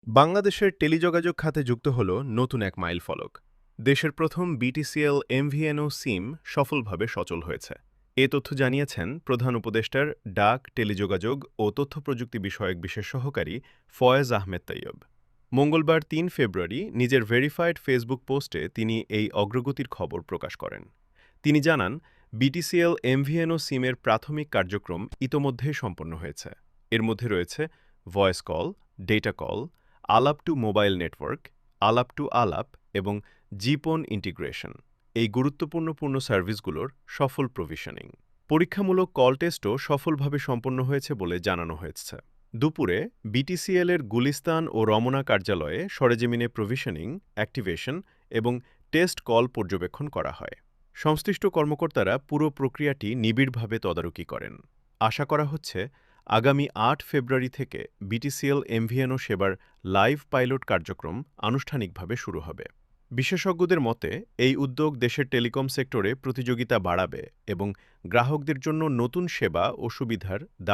বাংলাদেশের টেলিযোগাযোগ খাতে যুক্ত হল নতুন এক মাইলফলক। দেশের প্রথম বিটিসিএল এমভিএনও সিম সফলভাবে সচল হয়েছে। এ তথ্য জানিয়েছেন প্রধান উপদেষ্টার ডাক, টেলিযোগাযোগ ও তথ্য প্রযুক্তি বিষয়ক বিশেষ সহকারী ফয়েজ আহমেদ তৈয়ব। মঙ্গলবার ৩ ফেব্রুয়ারি নিজের ভেরিফাইড ফেসবুক পোস্টে তিনি এই অগ্রগতির খবর প্রকাশ করেন। তিনি জানান, বিটিসিএল এমভিএনও সিমের প্রাথমিক কার্যক্রম ইতোমধ্যেই সম্পন্ন হয়েছে। এর মধ্যে রয়েছে ভয়েস কল, ডেটা কল, আলাপ টু মোবাইল নেটওয়ার্ক, আলাপ টু আলাপ এবং জিপন ইন্টিগ্রেশন। এই গুরুত্বপূর্ণ সার্ভিসগুলোর সফল প্রভিশনিং। পরীক্ষামূলক কল টেস্টও সফলভাবে সম্পন্ন হয়েছে বলে জানানো হয়েছে। দুপুরে বিটিসিএল এর গুলিস্তান ও রমনা কার্যালয়ে সরেজমিনে প্রভিশনিং, অ্যাক্টিভেশন এবং টেস্ট কল পর্যবেক্ষণ করা হয়। সংশ্লিষ্ট কর্মকর্তারা পুরো প্রক্রিয়াটি নিবিড়ভাবে তদারকি করেন। আশা করা হচ্ছে, আগামী ৮ ফেব্রুয়ারি থেকে বিটিসিএল এমভিএনও সেবার লাইভ পাইলট কার্যক্রম আনুষ্ঠানিকভাবে শুরু হবে। বিশেষজ্ঞদের মতে, এই উদ্যোগ দেশের টেলিকম সেক্টরে প্রতিযোগিতা বাড়াবে এবং গ্রাহকদের জন্য নতুন সেবা ও সুবিধার দ্বার